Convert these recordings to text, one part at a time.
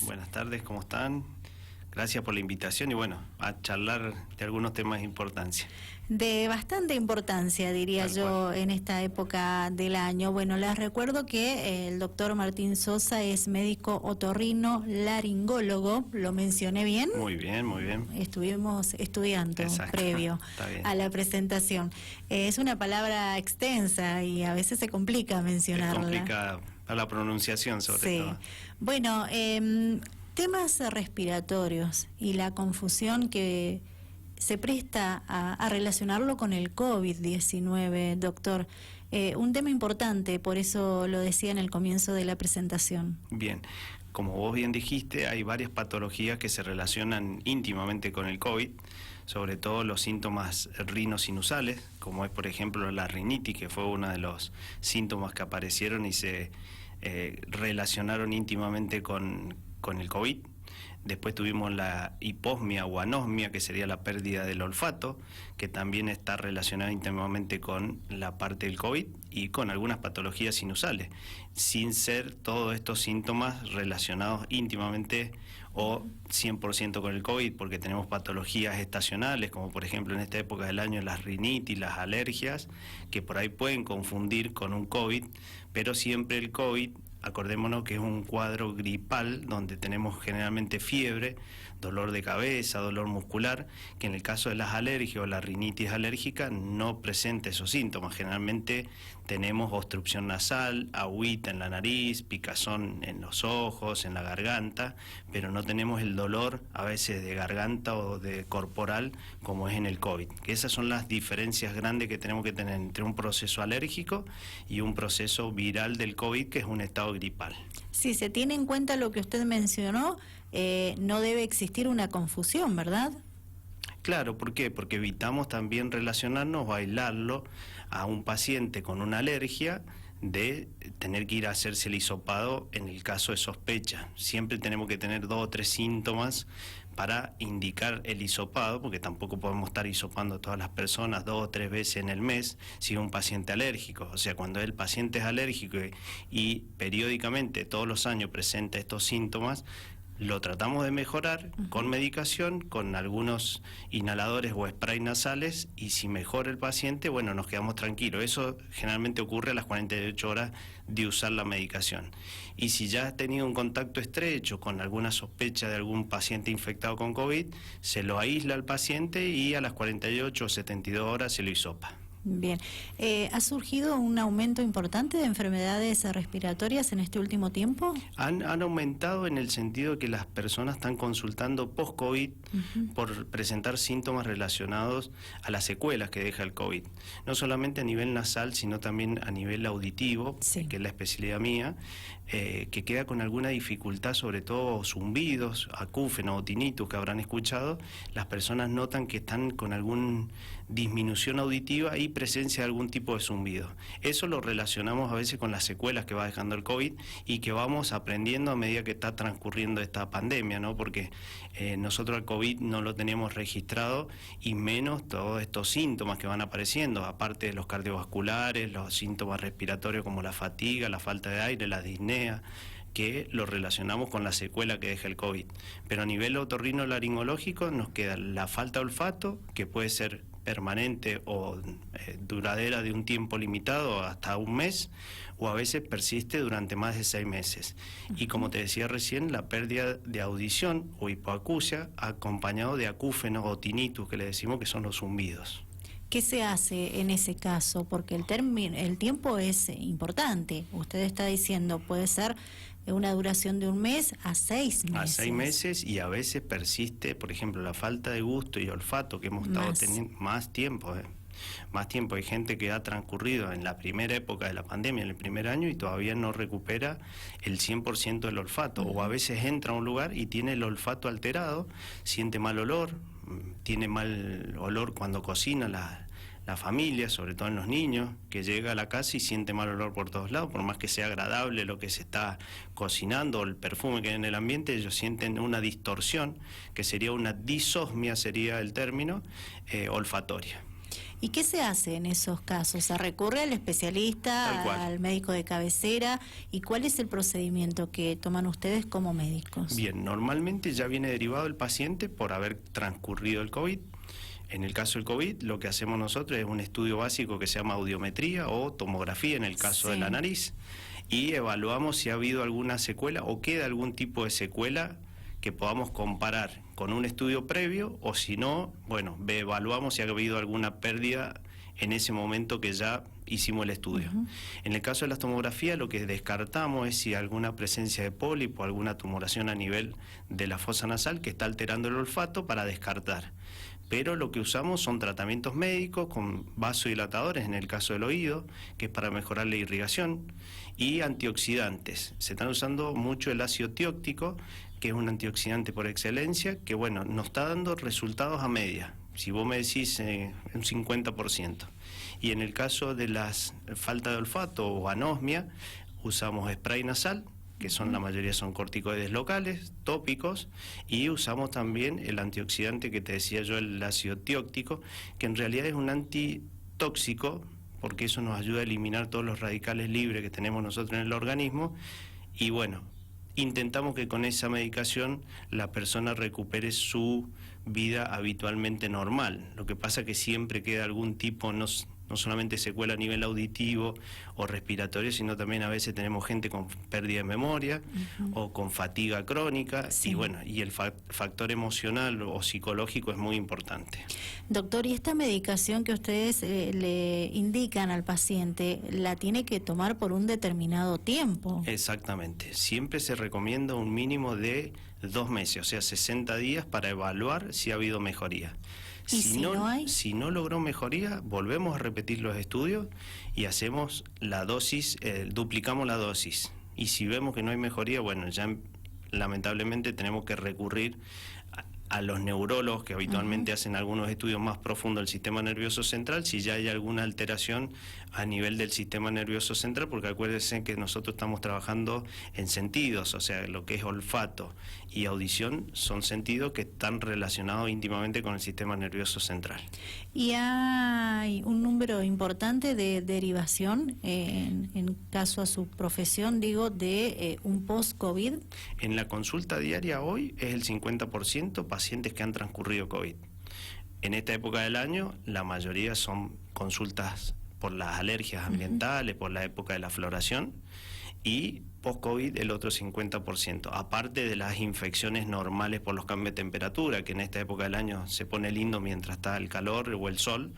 Buenas tardes, ¿cómo están? Gracias por la invitación y bueno, a charlar de algunos temas de importancia. De bastante importancia, diría Tal yo, cual. en esta época del año. Bueno, les recuerdo que el doctor Martín Sosa es médico otorrino laringólogo, ¿lo mencioné bien? Muy bien, muy bien. Estuvimos estudiando Exacto. previo Está bien. a la presentación. Es una palabra extensa y a veces se complica Es mencionarla. complicada la pronunciación sobre todo. Bueno, temas respiratorios y la confusión que se presta a relacionarlo con el COVID-19, doctor. Un tema importante, por eso lo decía en el comienzo de la presentación. Bien, como vos bien dijiste, hay varias patologías que se relacionan íntimamente con el COVID, sobre todo los síntomas rinosinusales, como es por ejemplo la rinitis, que fue uno de los síntomas que aparecieron y se relacionaron íntimamente con el COVID. Después tuvimos la hiposmia o anosmia, que sería la pérdida del olfato, que también está relacionada íntimamente con la parte del COVID y con algunas patologías sinusales, sin ser todos estos síntomas relacionados íntimamente o 100% con el COVID, porque tenemos patologías estacionales, como por ejemplo en esta época del año las rinitis, las alergias, que por ahí pueden confundir con un COVID, pero siempre el COVID, acordémonos que es un cuadro gripal donde tenemos generalmente fiebre, dolor de cabeza, dolor muscular, que en el caso de las alergias o la rinitis alérgica no presenta esos síntomas. Generalmente tenemos obstrucción nasal, agüita en la nariz, picazón en los ojos, en la garganta, pero no tenemos el dolor a veces de garganta o de corporal como es en el COVID. Que esas son las diferencias grandes que tenemos que tener entre un proceso alérgico y un proceso viral del COVID, que es un estado gripal. Si se tiene en cuenta lo que usted mencionó, no debe existir una confusión, ¿verdad? Claro, ¿por qué? Porque evitamos también relacionarnos o aislarlo a un paciente con una alergia de tener que ir a hacerse el hisopado en el caso de sospecha. Siempre tenemos que tener 2 o 3 síntomas para indicar el hisopado, porque tampoco podemos estar hisopando a todas las personas 2 o 3 veces en el mes si es un paciente alérgico. O sea, cuando el paciente es alérgico y periódicamente todos los años presenta estos síntomas, lo tratamos de mejorar con medicación, con algunos inhaladores o spray nasales, y si mejora el paciente, bueno, nos quedamos tranquilos. Eso generalmente ocurre a las 48 horas de usar la medicación. Y si ya has tenido un contacto estrecho con alguna sospecha de algún paciente infectado con COVID, se lo aísla al paciente y a las 48 o 72 horas se lo hisopa. Bien. ¿Ha surgido un aumento importante de enfermedades respiratorias en este último tiempo? Han aumentado en el sentido que las personas están consultando post-COVID por presentar síntomas relacionados a las secuelas que deja el COVID. No solamente a nivel nasal, sino también a nivel auditivo, Sí. que es la especialidad mía, que queda con alguna dificultad, sobre todo zumbidos, acúfenos o tinnitus que habrán escuchado. Las personas notan que están con alguna disminución auditiva y presencia de algún tipo de zumbido. Eso lo relacionamos a veces con las secuelas que va dejando el COVID y que vamos aprendiendo a medida que está transcurriendo esta pandemia, ¿no? Porque nosotros el COVID no lo teníamos registrado, y menos todos estos síntomas que van apareciendo, aparte de los cardiovasculares, los síntomas respiratorios como la fatiga, la falta de aire, la disnea, que lo relacionamos con la secuela que deja el COVID. Pero a nivel otorrinolaringológico nos queda la falta de olfato, que puede ser permanente o duradera de un tiempo limitado hasta un mes, o a veces persiste durante más de 6 meses. Y como te decía recién, la pérdida de audición o hipoacusia acompañado de acúfenos o tinnitus, que le decimos que son los zumbidos. ¿Qué se hace en ese caso? Porque el tiempo es importante. Usted está diciendo, puede ser una duración de un mes a 6 meses. A 6 meses, y a veces persiste, por ejemplo, la falta de gusto y olfato que hemos estado teniendo más tiempo. Más tiempo. Hay gente que ha transcurrido en la primera época de la pandemia, en el primer año, y todavía no recupera el 100% del olfato. O a veces entra a un lugar y tiene el olfato alterado, siente mal olor, tiene mal olor cuando cocina la familia, sobre todo en los niños, que llega a la casa y siente mal olor por todos lados, por más que sea agradable lo que se está cocinando o el perfume que hay en el ambiente, ellos sienten una distorsión, que sería una disosmia, sería el término, olfatoria. ¿Y qué se hace en esos casos? ¿Se recurre al especialista, al médico de cabecera? ¿Y cuál es el procedimiento que toman ustedes como médicos? Bien, normalmente ya viene derivado el paciente por haber transcurrido el COVID. En el caso del COVID, lo que hacemos nosotros es un estudio básico que se llama audiometría o tomografía en el caso de la nariz, y evaluamos si ha habido alguna secuela o queda algún tipo de secuela que podamos comparar con un estudio previo, o si no, bueno, evaluamos si ha habido alguna pérdida en ese momento que ya hicimos el estudio. En el caso de la tomografía, lo que descartamos es si hay alguna presencia de pólipo, alguna tumoración a nivel de la fosa nasal que está alterando el olfato, para descartar. Pero lo que usamos son tratamientos médicos con vasodilatadores en el caso del oído, que es para mejorar la irrigación, y antioxidantes. Se están usando mucho el ácido tióctico, que es un antioxidante por excelencia, que bueno, nos está dando resultados a media. Si vos me decís un 50%. Y en el caso de la falta de olfato o anosmia, usamos spray nasal, que son la mayoría son corticoides locales, tópicos, y usamos también el antioxidante que te decía yo, el ácido tióctico, que en realidad es un antitóxico, porque eso nos ayuda a eliminar todos los radicales libres que tenemos nosotros en el organismo, y bueno, intentamos que con esa medicación la persona recupere su vida habitualmente normal. Lo que pasa es que siempre queda algún tipo, no solamente secuela a nivel auditivo o respiratorio, sino también a veces tenemos gente con pérdida de memoria o con fatiga crónica, y bueno, y el factor emocional o psicológico es muy importante. Doctor, ¿y esta medicación que ustedes le indican al paciente, la tiene que tomar por un determinado tiempo? Exactamente, siempre se recomienda un mínimo de 2 meses, o sea, 60 días, para evaluar si ha habido mejoría. Si no logró mejoría, volvemos a repetir los estudios y hacemos la dosis, duplicamos la dosis. Y si vemos que no hay mejoría, bueno, ya lamentablemente tenemos que recurrir a los neurólogos, que habitualmente hacen algunos estudios más profundos del sistema nervioso central, si ya hay alguna alteración a nivel del sistema nervioso central, porque acuérdense que nosotros estamos trabajando en sentidos, o sea, lo que es olfato y audición son sentidos que están relacionados íntimamente con el sistema nervioso central. ¿Y hay un número importante de derivación en caso a su profesión, digo, de un post-COVID? En la consulta diaria hoy es el 50% pacientes que han transcurrido COVID. En esta época del año, la mayoría son consultas por las alergias ambientales, por la época de la floración, y post-COVID el otro 50%, aparte de las infecciones normales por los cambios de temperatura, que en esta época del año se pone lindo mientras está el calor o el sol,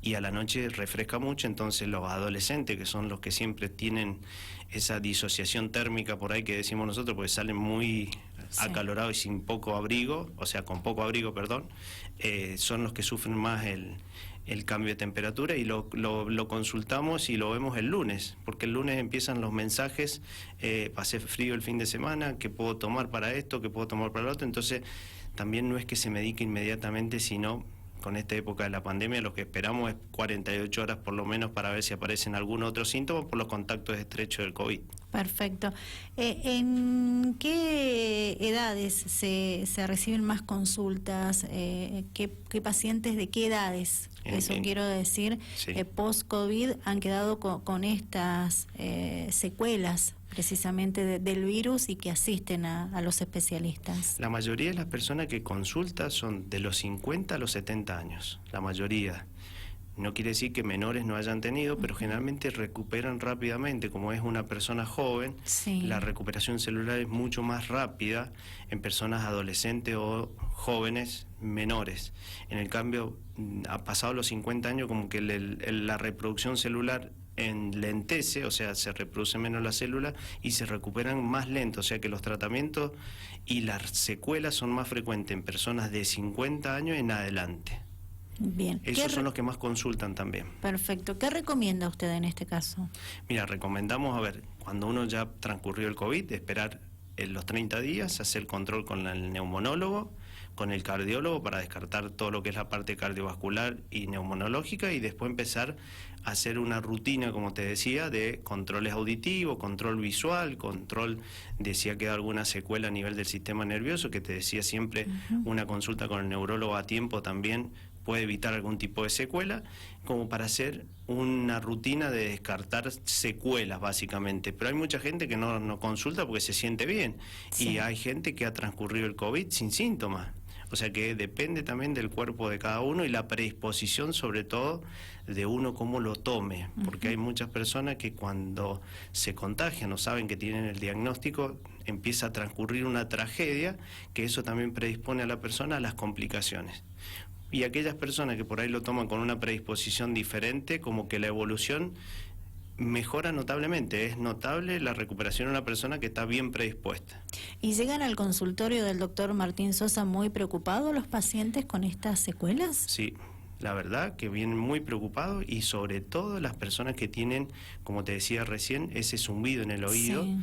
y a la noche refresca mucho, entonces los adolescentes, que son los que siempre tienen esa disociación térmica por ahí que decimos nosotros, porque salen muy acalorados y sin poco abrigo, o sea, con poco abrigo, perdón, son los que sufren más el cambio de temperatura, y lo consultamos y lo vemos el lunes, porque el lunes empiezan los mensajes, pasé frío el fin de semana, ¿qué puedo tomar para esto? ¿Qué puedo tomar para lo otro? Entonces, también no es que se medique inmediatamente, sino con esta época de la pandemia lo que esperamos es 48 horas por lo menos para ver si aparecen algún otro síntoma por los contactos estrechos del COVID. Perfecto. ¿En qué edades se reciben más consultas? ¿Qué pacientes de qué edades? Eso quiero decir, post-COVID han quedado con estas secuelas precisamente del virus y que asisten a los especialistas. La mayoría de las personas que consultan son de los 50 a los 70 años, la mayoría. No quiere decir que menores no hayan tenido, pero generalmente recuperan rápidamente. Como es una persona joven, la recuperación celular es mucho más rápida en personas adolescentes o jóvenes menores. En el cambio, ha pasado los 50 años, como que la reproducción celular enlentece, o sea, se reproduce menos la célula y se recuperan más lento, o sea que los tratamientos y las secuelas son más frecuentes en personas de 50 años en adelante. Bien. Esos son los que más consultan también. Perfecto. ¿Qué recomienda usted en este caso? Mira, recomendamos, cuando uno ya transcurrió el COVID, esperar los 30 días, hacer control con el neumonólogo, con el cardiólogo, para descartar todo lo que es la parte cardiovascular y neumonológica, y después empezar a hacer una rutina, como te decía, de controles auditivos, control visual, control de si ha quedado alguna secuela a nivel del sistema nervioso, que te decía siempre una consulta con el neurólogo a tiempo también puede evitar algún tipo de secuela, como para hacer una rutina de descartar secuelas básicamente. Pero hay mucha gente que no consulta porque se siente bien, Sí. y hay gente que ha transcurrido el COVID sin síntomas. O sea que depende también del cuerpo de cada uno y la predisposición, sobre todo, de uno cómo lo tome. Porque hay muchas personas que cuando se contagian o saben que tienen el diagnóstico, empieza a transcurrir una tragedia, que eso también predispone a la persona a las complicaciones. Y aquellas personas que por ahí lo toman con una predisposición diferente, como que la evolución mejora notablemente. Es notable la recuperación de una persona que está bien predispuesta. ¿Y llegan al consultorio del doctor Martín Sosa muy preocupados los pacientes con estas secuelas? Sí, la verdad que vienen muy preocupados, y sobre todo las personas que tienen, como te decía recién, ese zumbido en el oído. Sí.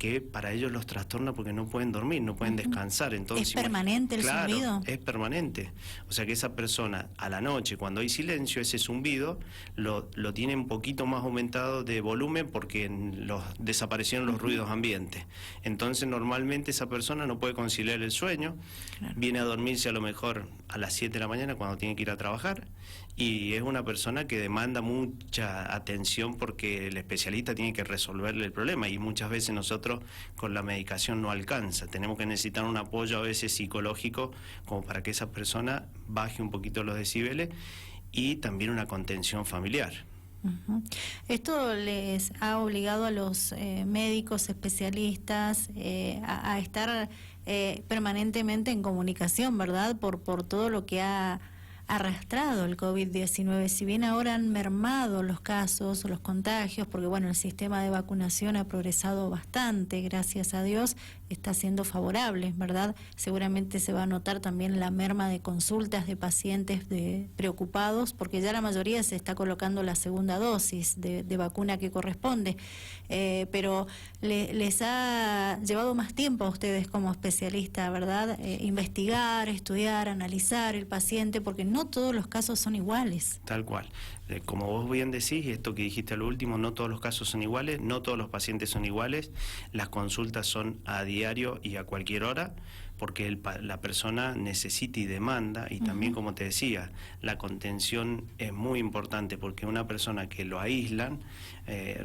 Que para ellos los trastorna porque no pueden dormir, no pueden descansar. Entonces, ¿Es permanente el claro, zumbido? es permanente. O sea que esa persona a la noche, cuando hay silencio, ese zumbido lo tiene un poquito más aumentado de volumen porque desaparecieron los ruidos ambientes. Entonces normalmente esa persona no puede conciliar el sueño, Claro. viene a dormirse a lo mejor a las 7 de la mañana cuando tiene que ir a trabajar, y es una persona que demanda mucha atención porque el especialista tiene que resolverle el problema, y muchas veces nosotros con la medicación no alcanza. Tenemos que necesitar un apoyo a veces psicológico como para que esa persona baje un poquito los decibeles, y también una contención familiar. Ujú. Esto les ha obligado a los médicos especialistas a estar permanentemente en comunicación, ¿verdad? Por todo lo que ha arrastrado el COVID-19. Si bien ahora han mermado los casos, los contagios, porque bueno, el sistema de vacunación ha progresado bastante, gracias a Dios, está siendo favorable, ¿verdad? Seguramente se va a notar también la merma de consultas de pacientes preocupados, porque ya la mayoría se está colocando la segunda dosis de vacuna que corresponde, pero les ha llevado más tiempo a ustedes como especialista, ¿verdad? Investigar, estudiar, analizar el paciente, porque no todos los casos son iguales. Tal cual. Como vos bien decís, y esto que dijiste al último, no todos los casos son iguales, no todos los pacientes son iguales, las consultas son a diario y a cualquier hora, porque la persona necesita y demanda, y también, como te decía, la contención es muy importante, porque una persona que lo aíslan,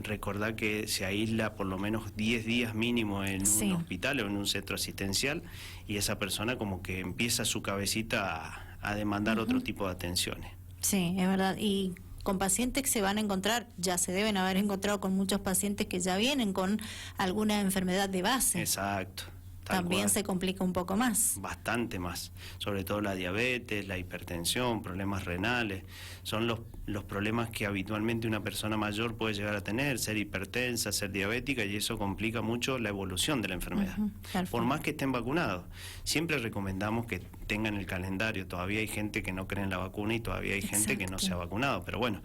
recordá que se aísla por lo menos 10 días mínimo en Sí. un hospital o en un centro asistencial, y esa persona como que empieza su cabecita a demandar otro tipo de atenciones. Sí, es verdad. Y con pacientes que se van a encontrar, ya se deben haber encontrado con muchos pacientes que ya vienen con alguna enfermedad de base. Exacto. Tal También cual. se complica un poco más. Bastante más, sobre todo la diabetes, la hipertensión, problemas renales, son los problemas que habitualmente una persona mayor puede llegar a tener, ser hipertensa, ser diabética, y eso complica mucho la evolución de la enfermedad. Tal Por cual. más que estén vacunados, siempre recomendamos que tengan el calendario. Todavía hay gente que no cree en la vacuna y todavía hay gente que no se ha vacunado, pero bueno,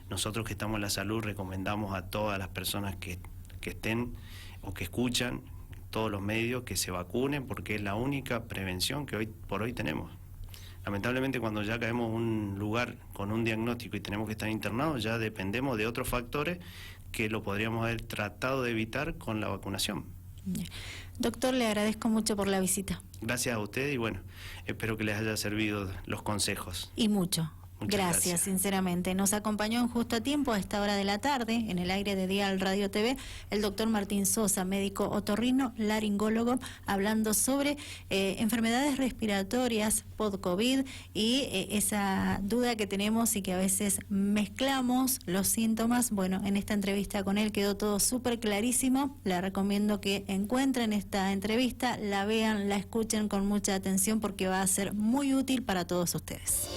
nosotros que estamos en la salud recomendamos a todas las personas que estén o que escuchan todos los medios que se vacunen, porque es la única prevención que hoy por hoy tenemos. Lamentablemente, cuando ya caemos en un lugar con un diagnóstico y tenemos que estar internados, ya dependemos de otros factores que lo podríamos haber tratado de evitar con la vacunación. Doctor, le agradezco mucho por la visita. Gracias a usted, y bueno, espero que les haya servido los consejos. Y mucho. Muchas gracias. Sinceramente. Nos acompañó en Justo a Tiempo a esta hora de la tarde, en el aire de Dial Radio TV, el doctor Martín Sosa, médico otorrino, laringólogo, hablando sobre enfermedades respiratorias post-COVID y esa duda que tenemos y que a veces mezclamos los síntomas. Bueno, en esta entrevista con él quedó todo súper clarísimo. Le recomiendo que encuentren esta entrevista, la vean, la escuchen con mucha atención porque va a ser muy útil para todos ustedes.